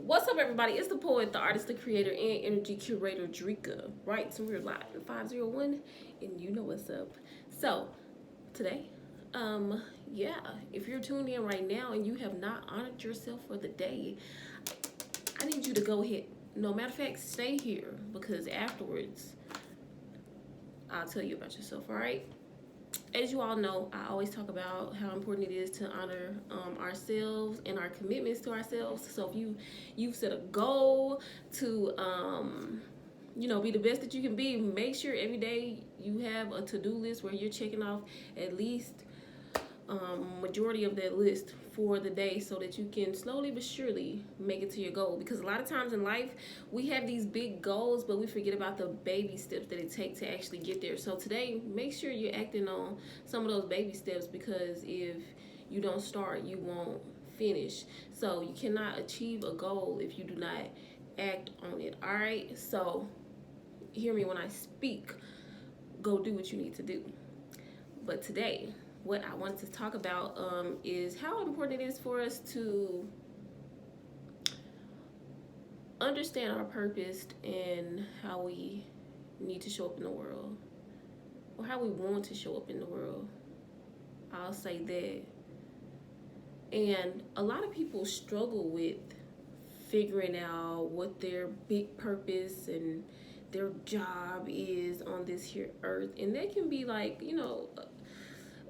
What's up, everybody? It's the poet, the artist, the creator, and energy curator, Drika. Right? So we're live in 501, and you know what's up. So, today, yeah, if you're tuned in right now and you have not honored yourself for the day, I need you to go ahead. No matter of fact, stay here because afterwards, I'll tell you about yourself, all right? As you all know, I always talk about how important it is to honor ourselves and our commitments to ourselves. So if you've set a goal to be the best that you can be, make sure every day you have a to-do list where you're checking off at least majority of that list for the day so that you can slowly but surely make it to your goal. Because a lot of times in life we have these big goals, but we forget about the baby steps that it takes to actually get there. So today, make sure you're acting on some of those baby steps, because if you don't start, you won't finish. So you cannot achieve a goal if you do not act on it. All right, so hear me when I speak. Go do what you need to do. But today, what I wanted to talk about is how important it is for us to understand our purpose and how we need to show up in the world, or how we want to show up in the world. I'll say that. And a lot of people struggle with figuring out what their big purpose and their job is on this here earth. And that can be like,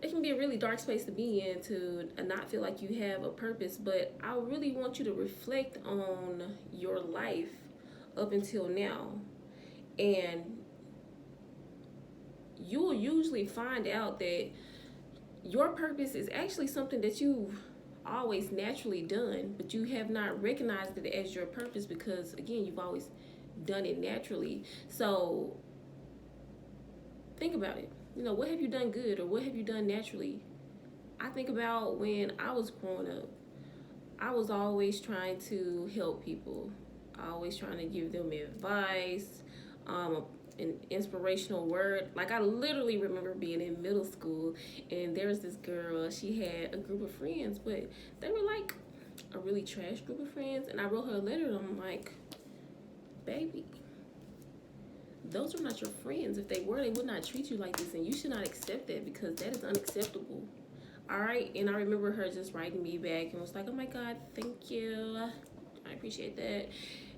it can be a really dark space to be in, to not feel like you have a purpose. But I really want you to reflect on your life up until now, and you'll usually find out that your purpose is actually something that you've always naturally done, but you have not recognized it as your purpose because, again, you've always done it naturally. So think about it. What have you done good, or what have you done naturally? I think about when I was growing up, I was always trying to help people. Always trying to give them advice, an inspirational word. Like, I literally remember being in middle school, and there was this girl. She had a group of friends, but they were like a really trash group of friends. And I wrote her a letter, and I'm like, baby, those are not your friends. If they were, they would not treat you like this, and you should not accept that, because that is unacceptable. All right. And I remember her just writing me back and was like, oh my God, thank you, I appreciate that.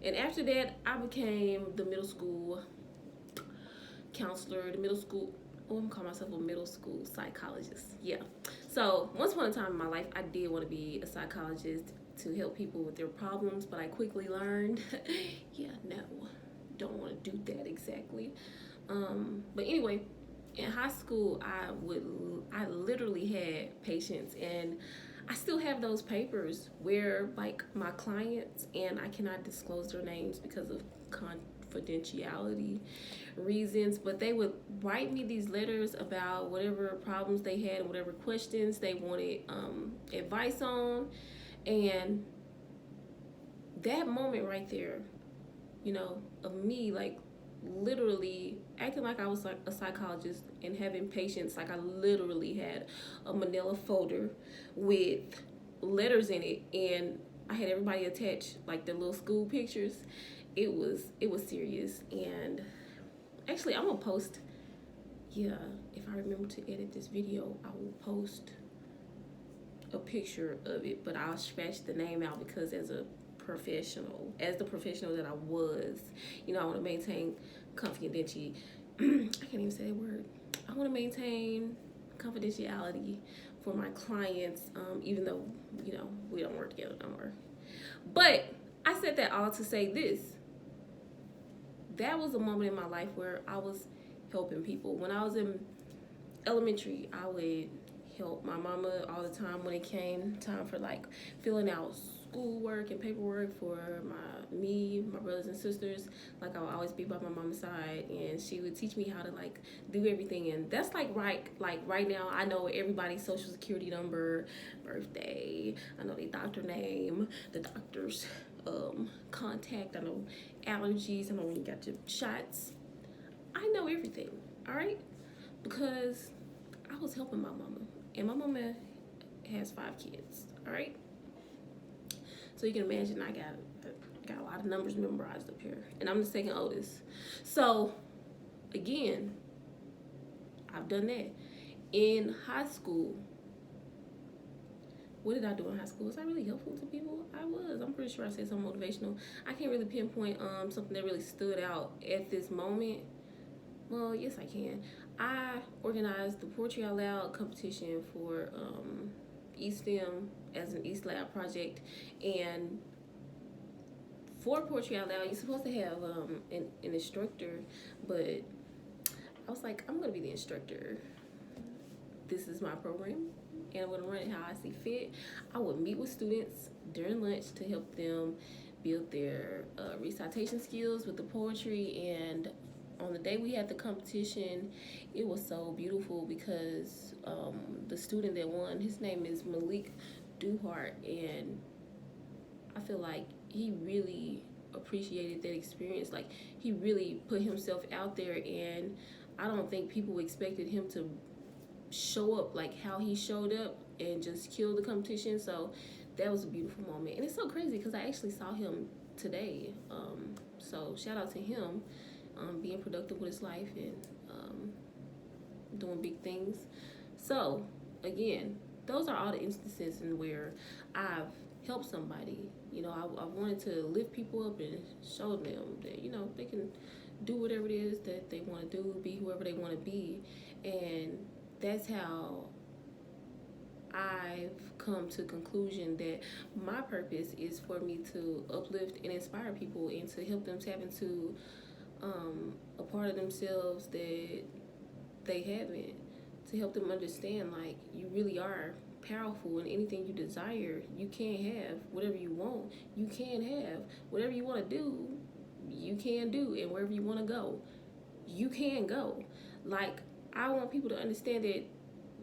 And after that, I became the middle school counselor, the middle school, I'm gonna call myself a middle school psychologist. Yeah. So once upon a time in my life, I did want to be a psychologist to help people with their problems, but I quickly learned, no, don't want to do that exactly. But anyway, in high school, I literally had patients, and I still have those papers where, like, my clients, and I cannot disclose their names because of confidentiality reasons, but they would write me these letters about whatever problems they had and whatever questions they wanted advice on. And that moment right there, of me, like, literally acting like I was like a psychologist and having patients, like I literally had a manila folder with letters in it, and I had everybody attach like their little school pictures. It was serious. And actually, I'm gonna post, if I remember to edit this video, I will post a picture of it, but I'll scratch the name out, because as the professional that I was, I want to maintain confidentiality. I can't even say that word. I want to maintain confidentiality for my clients, even though, we don't work together no more. But I said that all to say this. That was a moment in my life where I was helping people. When I was in elementary, I would help my mama all the time when it came time for like filling out schoolwork and paperwork for my brothers and sisters. Like, I would always be by my mama's side, and she would teach me how to like do everything. And that's like right now, I know everybody's social security number, birthday, I know their doctor name, the doctor's contact, I know allergies, I know when you got your shots. I know everything, all right? Because I was helping my mama, and my mama has 5 kids, all right? So you can imagine I got lot of numbers memorized up here, and I'm the second oldest. So again, I've done that. In high school, what did I do in high school? Was I really helpful to people? I was. I'm pretty sure I said something motivational. I can't really pinpoint something that really stood out at this moment. Well, yes, I can. I organized the Poetry Out Loud competition for East STEM as an East Lab project, and for Poetry Out Loud, you're supposed to have an instructor, but I was like, I'm gonna be the instructor. This is my program, and I'm gonna run it how I see fit. I would meet with students during lunch to help them build their recitation skills with the poetry. And on the day we had the competition, it was so beautiful because the student that won, his name is Malik Duhart, and I feel like he really appreciated that experience. Like, he really put himself out there, and I don't think people expected him to show up like how he showed up and just kill the competition. So that was a beautiful moment, and it's so crazy because I actually saw him today. So shout out to him, being productive with his life and doing big things. So again, those are all the instances in where I've helped somebody. You know, I wanted to lift people up and show them that, you know, they can do whatever it is that they want to do, be whoever they want to be. And that's how I've come to conclusion that my purpose is for me to uplift and inspire people and to help them tap into a part of themselves that they haven't, to help them understand, like, you really are powerful, and anything you desire, you can have. Whatever you want, you can have. Whatever you want to do, you can do. And wherever you want to go, you can go. Like, I want people to understand that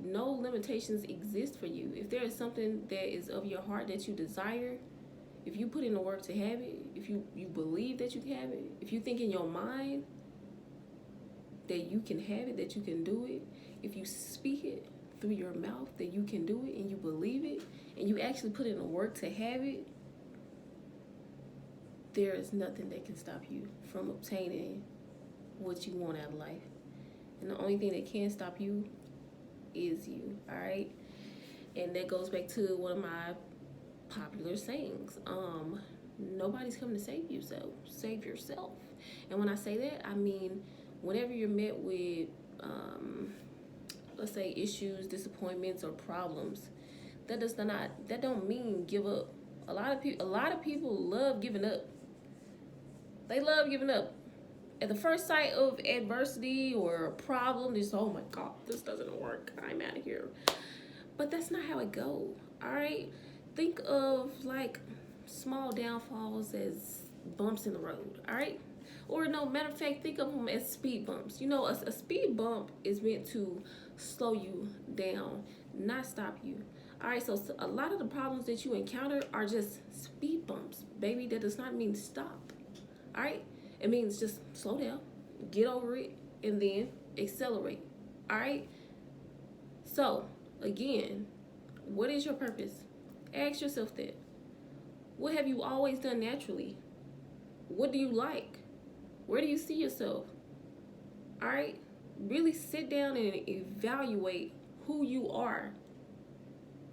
no limitations exist for you. If there is something that is of your heart that you desire, if you put in the work to have it, if you believe that you can have it, if you think in your mind that you can have it, that you can do it, if you speak it through your mouth that you can do it, and you believe it, and you actually put in the work to have it, there is nothing that can stop you from obtaining what you want out of life. And the only thing that can stop you is you, all right? And that goes back to one of my popular sayings. Nobody's coming to save you, so save yourself. And when I say that, I mean, whenever you're met with let's say issues, disappointments, or problems, that don't mean give up. A lot of people love giving up. They love giving up. At the first sight of adversity or a problem, they just, oh my God, this doesn't work, I'm out of here. But that's not how it goes, all right? Think of like small downfalls as bumps in the road, all right? Or no, matter of fact, think of them as speed bumps. You know, a speed bump is meant to slow you down, not stop you. All right, so a lot of the problems that you encounter are just speed bumps, baby. That does not mean stop, all right? It means just slow down, get over it, and then accelerate, all right? So, again, what is your purpose? Ask yourself that. What have you always done naturally? What do you like? Where do you see yourself? All right? Really sit down and evaluate who you are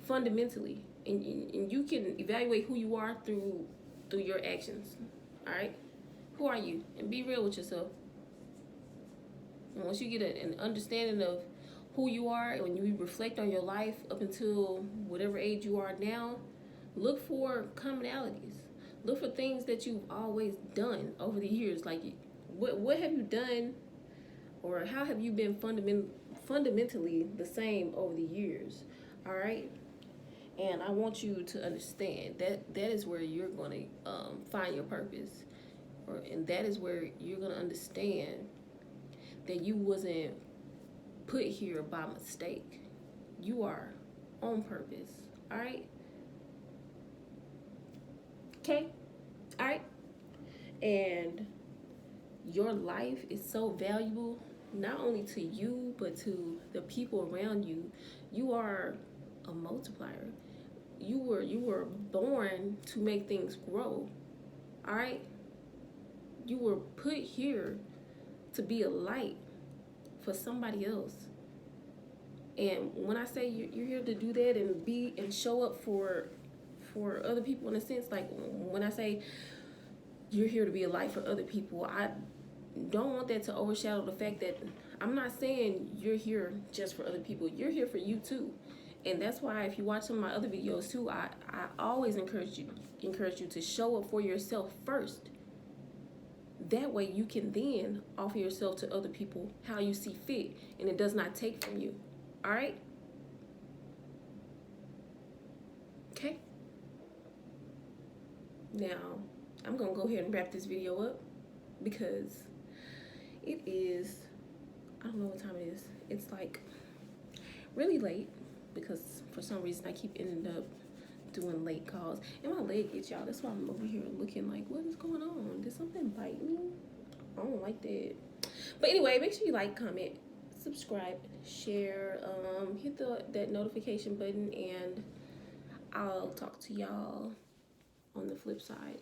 fundamentally. And you can evaluate who you are through your actions. All right? Who are you? And be real with yourself. And once you get an understanding of who you are, and when you reflect on your life up until whatever age you are now, look for commonalities. Look for things that you've always done over the years. Like, what have you done, or how have you been fundamentally the same over the years? All right? And I want you to understand that is where you're going to find your purpose. And that is where you're going to understand that you wasn't put here by mistake. You are on purpose. All right? Okay? All right? And your life is so valuable, not only to you, but to the people around you. You are a multiplier. You were born to make things grow. All right? You were put here to be a light for somebody else. And when I say you're here to do that and be and show up for other people, in a sense, like when I say you're here to be a light for other people, I don't want that to overshadow the fact that I'm not saying you're here just for other people. You're here for you too. And that's why if you watch some of my other videos too, I always encourage you to show up for yourself first. That way you can then offer yourself to other people how you see fit, and it does not take from you. All right? Okay? Now, I'm going to go ahead and wrap this video up because it is, I don't know what time it is. It's like really late because for some reason I keep ending up doing late calls. And my leg itch, y'all. That's why I'm over here looking like, what is going on? Did something bite me? I don't like that. But anyway, make sure you like, comment, subscribe, share, hit that notification button, and I'll talk to y'all on the flip side.